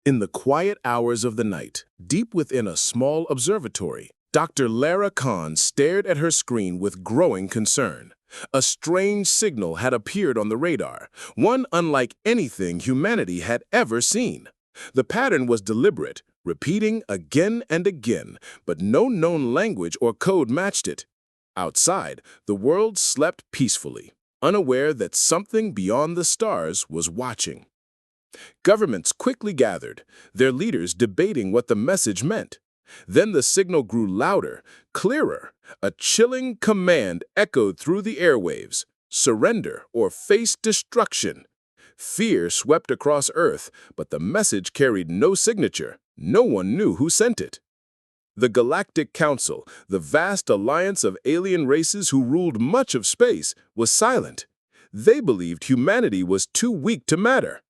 In the quiet hours of the night, deep within a small observatory, Dr. Lara Khan stared at her screen with growing concern. A strange signal had appeared on the radar, one unlike anything humanity had ever seen. The pattern was deliberate, repeating again and again, but no known language or code matched it. Outside, the world slept peacefully, unaware that something beyond the stars was watching. Governments quickly gathered, their leaders debating what the message meant. Then the signal grew louder, clearer. A chilling command echoed through the airwaves: surrender or face destruction. Fear swept across Earth, but the message carried no signature. No one knew who sent it. The Galactic Council, the vast alliance of alien races who ruled much of space, was silent. They believed humanity was too weak to matter.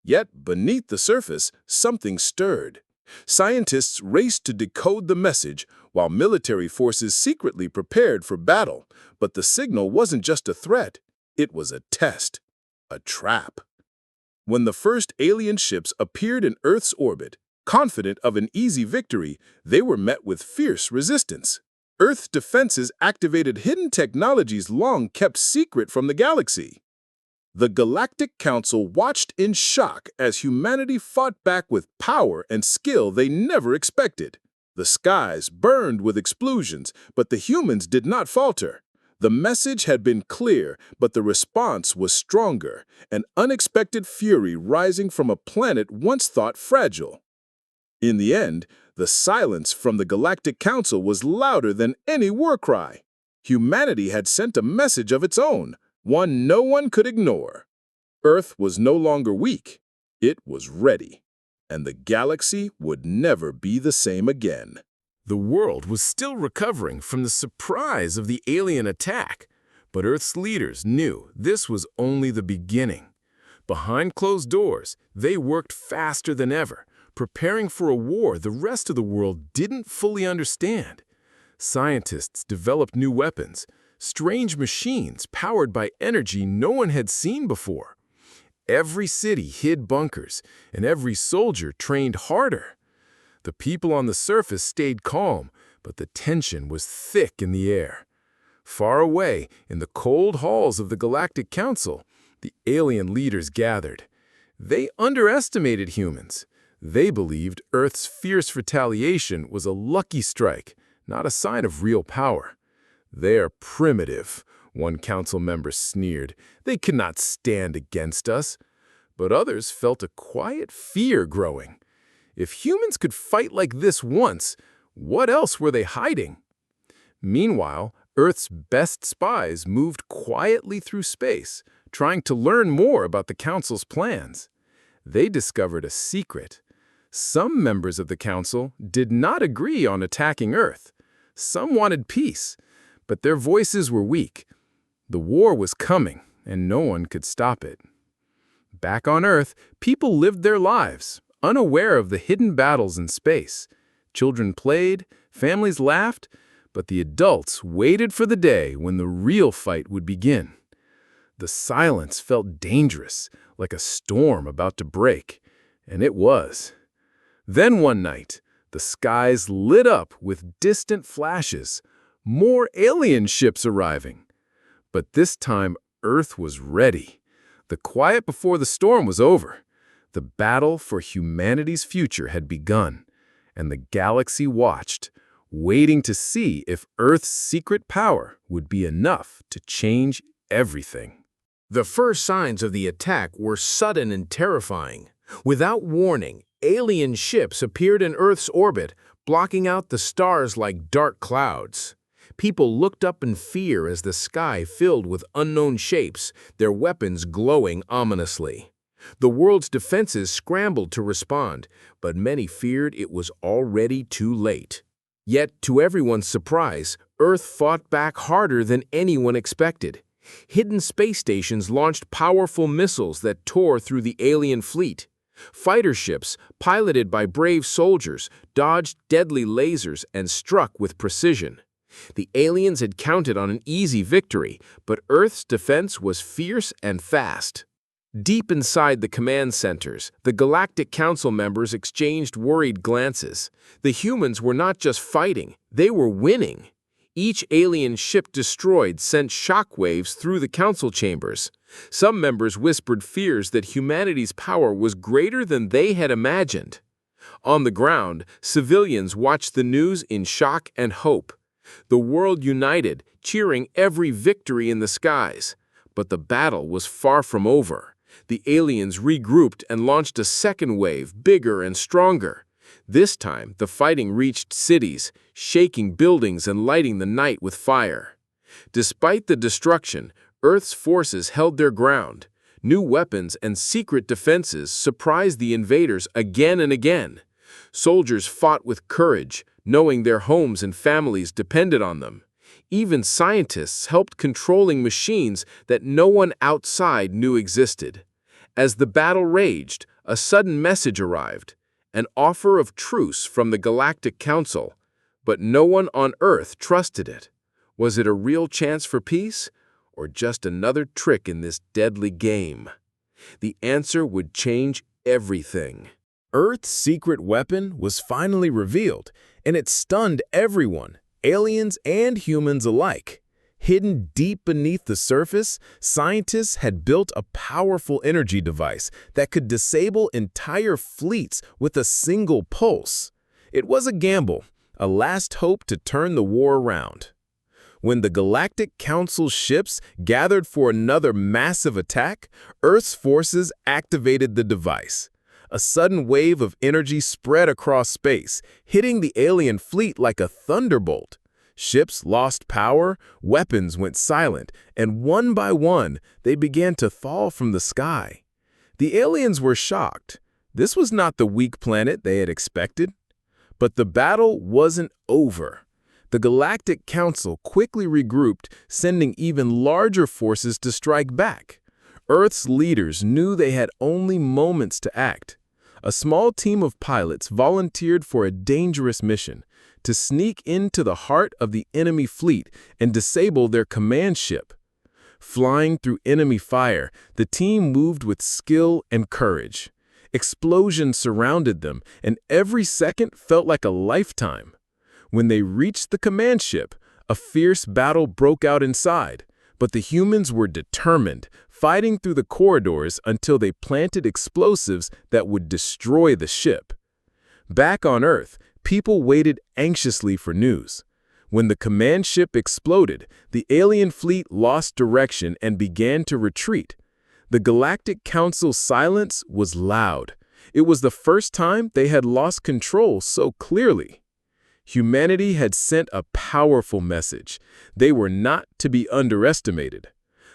Yet, beneath the surface, something stirred. Scientists raced to decode the message, while military forces secretly prepared for battle. But the signal wasn't just a threat, it was a test, a trap. When the first alien ships appeared in Earth's orbit, confident of an easy victory, they were met with fierce resistance. Earth's defenses activated hidden technologies long kept secret from the galaxy. The Galactic Council watched in shock as humanity fought back with power and skill they never expected. The skies burned with explosions, but the humans did not falter. The message had been clear, but the response was stronger, an unexpected fury rising from a planet once thought fragile. In the end, the silence from the Galactic Council was louder than any war cry. Humanity had sent a message of its own, one no one could ignore. Earth was no longer weak. It was ready. And the galaxy would never be the same again. The world was still recovering from the surprise of the alien attack, but Earth's leaders knew this was only the beginning. Behind closed doors, they worked faster than ever, preparing for a war the rest of the world didn't fully understand. Scientists developed new weapons, strange machines powered by energy no one had seen before. Every city hid bunkers, and every soldier trained harder. The people on the surface stayed calm, but the tension was thick in the air. Far away, in the cold halls of the Galactic Council, the alien leaders gathered. They underestimated humans. They believed Earth's fierce retaliation was a lucky strike, not a sign of real power. "They are primitive," one council member sneered. "They cannot stand against us." But others felt a quiet fear growing. If humans could fight like this once, what else were they hiding? Meanwhile, Earth's best spies moved quietly through space, trying to learn more about the Council's plans. They discovered a secret. Some members of the Council did not agree on attacking Earth. Some wanted peace, but their voices were weak. The war was coming, and no one could stop it. Back on Earth, people lived their lives, unaware of the hidden battles in space. Children played, families laughed, but the adults waited for the day when the real fight would begin. The silence felt dangerous, like a storm about to break, and it was. Then one night, the skies lit up with distant flashes, more alien ships arriving. But this time, Earth was ready. The quiet before the storm was over. The battle for humanity's future had begun, and the galaxy watched, waiting to see if Earth's secret power would be enough to change everything. The first signs of the attack were sudden and terrifying. Without warning, alien ships appeared in Earth's orbit, blocking out the stars like dark clouds. People looked up in fear as the sky filled with unknown shapes, their weapons glowing ominously. The world's defenses scrambled to respond, but many feared it was already too late. Yet, to everyone's surprise, Earth fought back harder than anyone expected. Hidden space stations launched powerful missiles that tore through the alien fleet. Fighter ships, piloted by brave soldiers, dodged deadly lasers and struck with precision. The aliens had counted on an easy victory, but Earth's defense was fierce and fast. Deep inside the command centers, the Galactic Council members exchanged worried glances. The humans were not just fighting, they were winning. Each alien ship destroyed sent shockwaves through the council chambers. Some members whispered fears that humanity's power was greater than they had imagined. On the ground, civilians watched the news in shock and hope. The world united, cheering every victory in the skies. But the battle was far from over. The aliens regrouped and launched a second wave, bigger and stronger. This time, the fighting reached cities, shaking buildings and lighting the night with fire. Despite the destruction, Earth's forces held their ground. New weapons and secret defenses surprised the invaders again and again. Soldiers fought with courage, knowing their homes and families depended on them. Even scientists helped controlling machines that no one outside knew existed. As the battle raged, a sudden message arrived, an offer of truce from the Galactic Council, but no one on Earth trusted it. Was it a real chance for peace, or just another trick in this deadly game? The answer would change everything. Earth's secret weapon was finally revealed, and it stunned everyone, aliens and humans alike. Hidden deep beneath the surface, scientists had built a powerful energy device that could disable entire fleets with a single pulse. It was a gamble, a last hope to turn the war around. When the Galactic Council ships gathered for another massive attack, Earth's forces activated the device. A sudden wave of energy spread across space, hitting the alien fleet like a thunderbolt. Ships lost power, weapons went silent, and one by one, they began to fall from the sky. The aliens were shocked. This was not the weak planet they had expected. But the battle wasn't over. The Galactic Council quickly regrouped, sending even larger forces to strike back. Earth's leaders knew they had only moments to act. A small team of pilots volunteered for a dangerous mission, to sneak into the heart of the enemy fleet and disable their command ship. Flying through enemy fire, the team moved with skill and courage. Explosions surrounded them, and every second felt like a lifetime. When they reached the command ship, a fierce battle broke out inside, but the humans were determined, fighting through the corridors until they planted explosives that would destroy the ship. Back on Earth, people waited anxiously for news. When the command ship exploded, the alien fleet lost direction and began to retreat. The Galactic Council's silence was loud. It was the first time they had lost control so clearly. Humanity had sent a powerful message. They were not to be underestimated.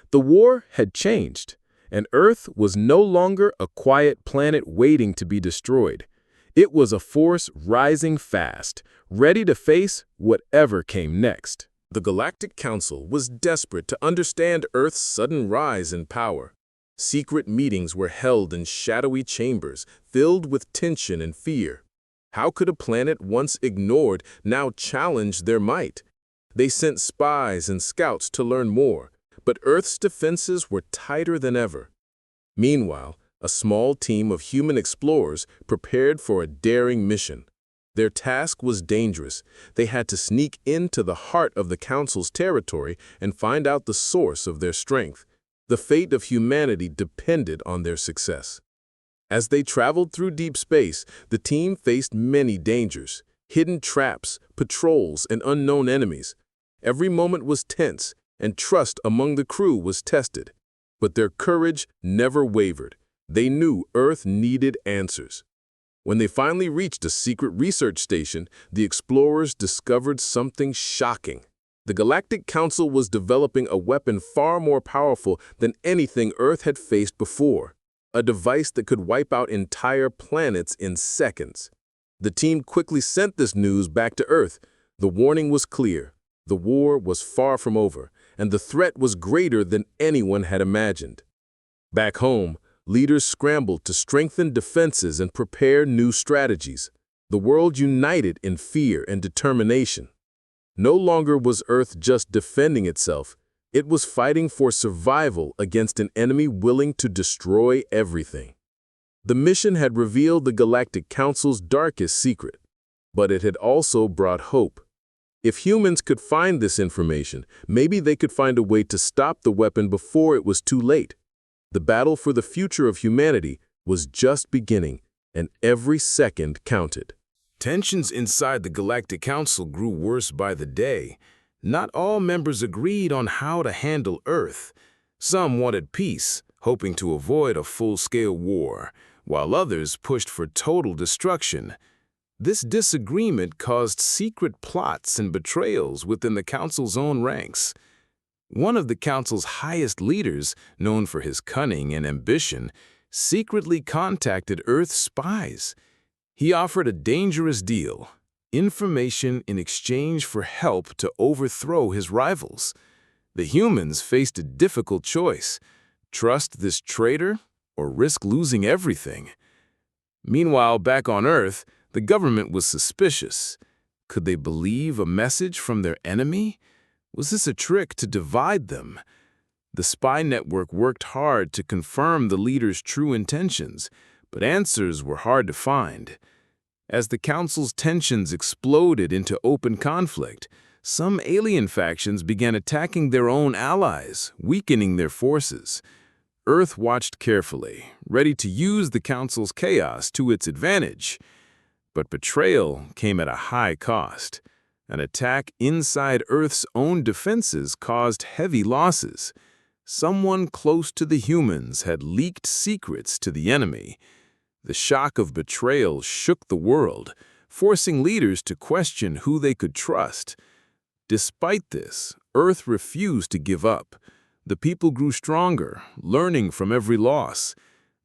The war had changed, and Earth was no longer a quiet planet waiting to be destroyed. It was a force rising fast, ready to face whatever came next. The Galactic Council was desperate to understand Earth's sudden rise in power. Secret meetings were held in shadowy chambers, filled with tension and fear. How could a planet once ignored now challenge their might? They sent spies and scouts to learn more, but Earth's defenses were tighter than ever. Meanwhile, a small team of human explorers prepared for a daring mission. Their task was dangerous. They had to sneak into the heart of the Council's territory and find out the source of their strength. The fate of humanity depended on their success. As they traveled through deep space, the team faced many dangers, hidden traps, patrols, and unknown enemies. Every moment was tense, and trust among the crew was tested. But their courage never wavered. They knew Earth needed answers. When they finally reached a secret research station, the explorers discovered something shocking. The Galactic Council was developing a weapon far more powerful than anything Earth had faced before, a device that could wipe out entire planets in seconds. The team quickly sent this news back to Earth. The warning was clear. The war was far from over, and the threat was greater than anyone had imagined. Back home, leaders scrambled to strengthen defenses and prepare new strategies. The world united in fear and determination. No longer was Earth just defending itself. It was fighting for survival against an enemy willing to destroy everything. The mission had revealed the Galactic Council's darkest secret, but it had also brought hope. If humans could find this information, maybe they could find a way to stop the weapon before it was too late. The battle for the future of humanity was just beginning, and every second counted. Tensions inside the Galactic Council grew worse by the day. Not all members agreed on how to handle Earth. Some wanted peace, hoping to avoid a full-scale war, while others pushed for total destruction. This disagreement caused secret plots and betrayals within the Council's own ranks. One of the Council's highest leaders, known for his cunning and ambition, secretly contacted Earth's spies. He offered a dangerous deal: information in exchange for help to overthrow his rivals. The humans faced a difficult choice: trust this traitor or risk losing everything. Meanwhile, back on Earth, the government was suspicious. Could they believe a message from their enemy? Was this a trick to divide them? The spy network worked hard to confirm the leader's true intentions, but answers were hard to find. As the Council's tensions exploded into open conflict, some alien factions began attacking their own allies, weakening their forces. Earth watched carefully, ready to use the Council's chaos to its advantage. But betrayal came at a high cost. An attack inside Earth's own defenses caused heavy losses. Someone close to the humans had leaked secrets to the enemy. The shock of betrayal shook the world, forcing leaders to question who they could trust. Despite this, Earth refused to give up. The people grew stronger, learning from every loss.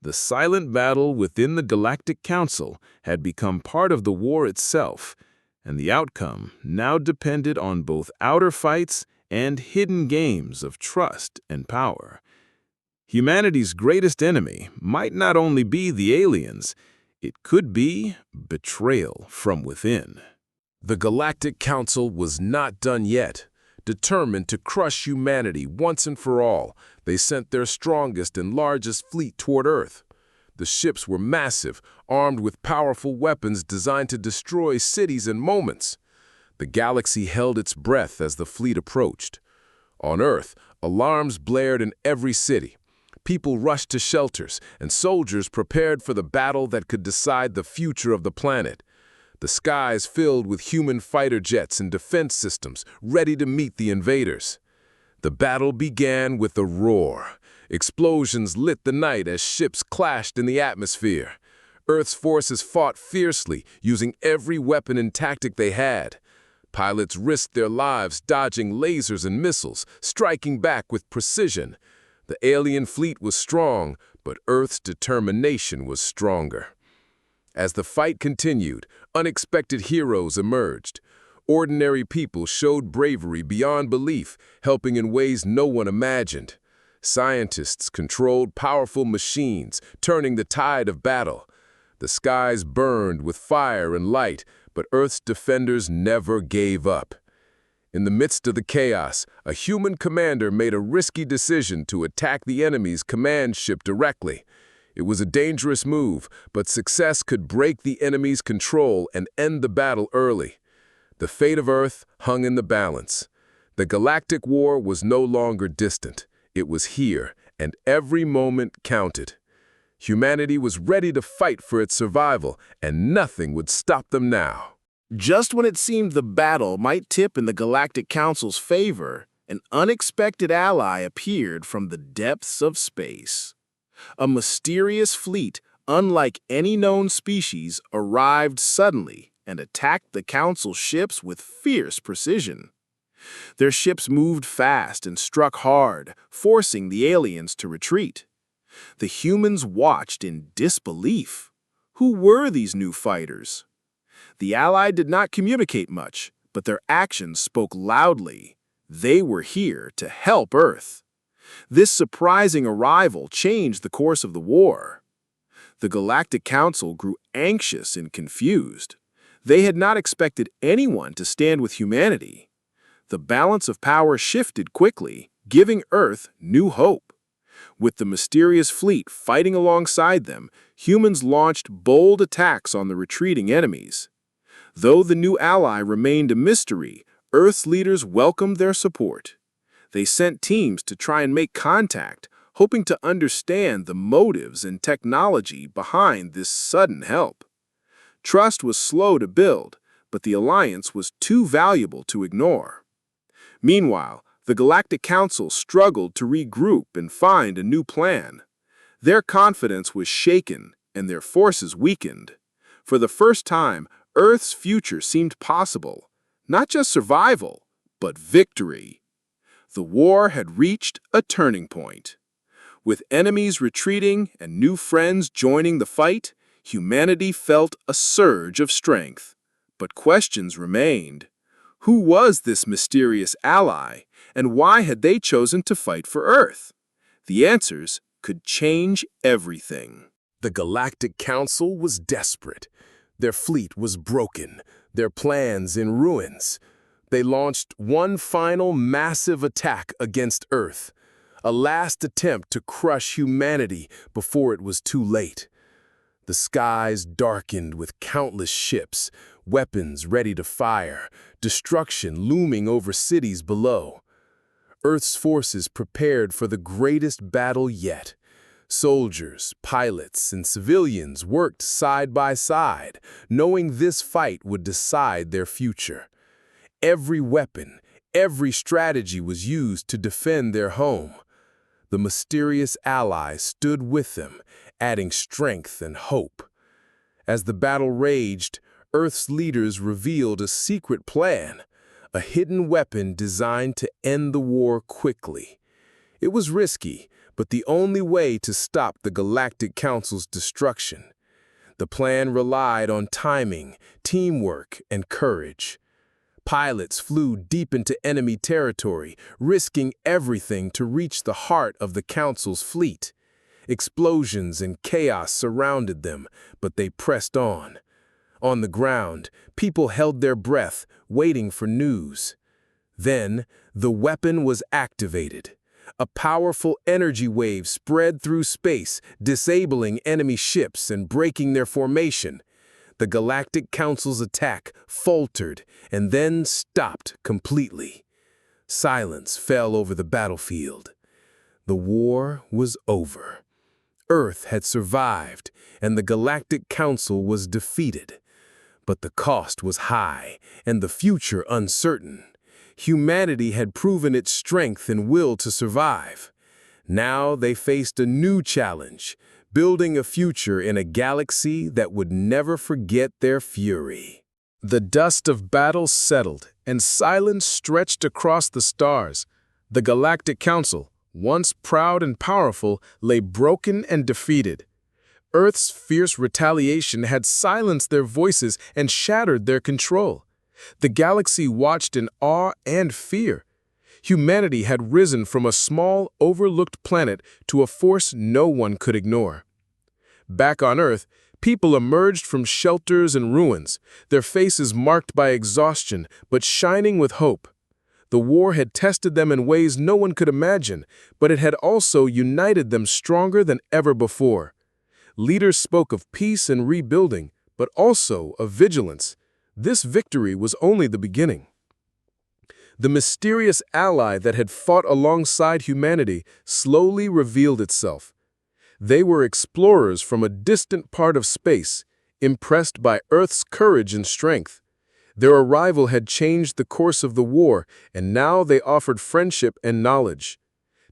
The silent battle within the Galactic Council had become part of the war itself, and the outcome now depended on both outer fights and hidden games of trust and power. Humanity's greatest enemy might not only be the aliens, it could be betrayal from within. The Galactic Council was not done yet. Determined to crush humanity once and for all, they sent their strongest and largest fleet toward Earth. The ships were massive, armed with powerful weapons designed to destroy cities in moments. The galaxy held its breath as the fleet approached. On Earth, alarms blared in every city. People rushed to shelters, and soldiers prepared for the battle that could decide the future of the planet. The skies filled with human fighter jets and defense systems, ready to meet the invaders. The battle began with a roar. Explosions lit the night as ships clashed in the atmosphere. Earth's forces fought fiercely, using every weapon and tactic they had. Pilots risked their lives dodging lasers and missiles, striking back with precision. The alien fleet was strong, but Earth's determination was stronger. As the fight continued, unexpected heroes emerged. Ordinary people showed bravery beyond belief, helping in ways no one imagined. Scientists controlled powerful machines, turning the tide of battle. The skies burned with fire and light, but Earth's defenders never gave up. In the midst of the chaos, a human commander made a risky decision to attack the enemy's command ship directly. It was a dangerous move, but success could break the enemy's control and end the battle early. The fate of Earth hung in the balance. The Galactic War was no longer distant. It was here, and every moment counted. Humanity was ready to fight for its survival, and nothing would stop them now. Just when it seemed the battle might tip in the Galactic Council's favor, an unexpected ally appeared from the depths of space. A mysterious fleet, unlike any known species, arrived suddenly and attacked the Council ships with fierce precision. Their ships moved fast and struck hard, forcing the aliens to retreat. The humans watched in disbelief. Who were these new fighters? The Allies did not communicate much, but their actions spoke loudly. They were here to help Earth. This surprising arrival changed the course of the war. The Galactic Council grew anxious and confused. They had not expected anyone to stand with humanity. The balance of power shifted quickly, giving Earth new hope. With the mysterious fleet fighting alongside them, humans launched bold attacks on the retreating enemies. Though the new ally remained a mystery, Earth's leaders welcomed their support. They sent teams to try and make contact, hoping to understand the motives and technology behind this sudden help. Trust was slow to build, but the alliance was too valuable to ignore. Meanwhile, the Galactic Council struggled to regroup and find a new plan. Their confidence was shaken and their forces weakened. For the first time, Earth's future seemed possible, not just survival, but victory. The war had reached a turning point. With enemies retreating and new friends joining the fight, humanity felt a surge of strength. But questions remained. Who was this mysterious ally, and why had they chosen to fight for Earth? The answers could change everything. The Galactic Council was desperate. Their fleet was broken, their plans in ruins. They launched one final massive attack against Earth, a last attempt to crush humanity before it was too late. The skies darkened with countless ships, weapons ready to fire, destruction looming over cities below. Earth's forces prepared for the greatest battle yet. Soldiers, pilots, and civilians worked side by side, knowing this fight would decide their future. Every weapon, every strategy was used to defend their home. The mysterious ally stood with them, adding strength and hope. As the battle raged, Earth's leaders revealed a secret plan, a hidden weapon designed to end the war quickly. It was risky, but the only way to stop the Galactic Council's destruction. The plan relied on timing, teamwork, and courage. Pilots flew deep into enemy territory, risking everything to reach the heart of the Council's fleet. Explosions and chaos surrounded them, but they pressed on. On the ground, people held their breath, waiting for news. Then, the weapon was activated. A powerful energy wave spread through space, disabling enemy ships and breaking their formation. The Galactic Council's attack faltered and then stopped completely. Silence fell over the battlefield. The war was over. Earth had survived, and the Galactic Council was defeated. But the cost was high, and the future uncertain. Humanity had proven its strength and will to survive. Now they faced a new challenge, building a future in a galaxy that would never forget their fury. The dust of battle settled, and silence stretched across the stars. The Galactic Council, once proud and powerful, lay broken and defeated. Earth's fierce retaliation had silenced their voices and shattered their control. The galaxy watched in awe and fear. Humanity had risen from a small, overlooked planet to a force no one could ignore. Back on Earth, people emerged from shelters and ruins, their faces marked by exhaustion but shining with hope. The war had tested them in ways no one could imagine, but it had also united them stronger than ever before. Leaders spoke of peace and rebuilding, but also of vigilance. This victory was only the beginning. The mysterious ally that had fought alongside humanity slowly revealed itself. They were explorers from a distant part of space, impressed by Earth's courage and strength. Their arrival had changed the course of the war, and now they offered friendship and knowledge.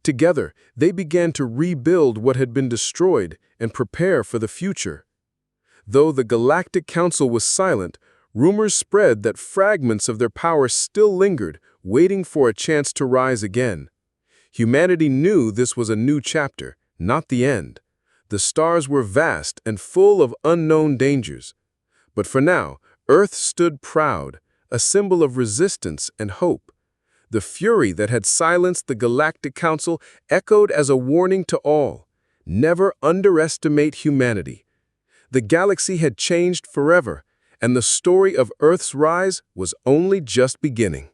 Together, they began to rebuild what had been destroyed and prepare for the future. Though the Galactic Council was silent, rumors spread that fragments of their power still lingered, waiting for a chance to rise again. Humanity knew this was a new chapter, not the end. The stars were vast and full of unknown dangers. But for now, Earth stood proud, a symbol of resistance and hope. The fury that had silenced the Galactic Council echoed as a warning to all. Never underestimate humanity. The galaxy had changed forever, and the story of Earth's rise was only just beginning.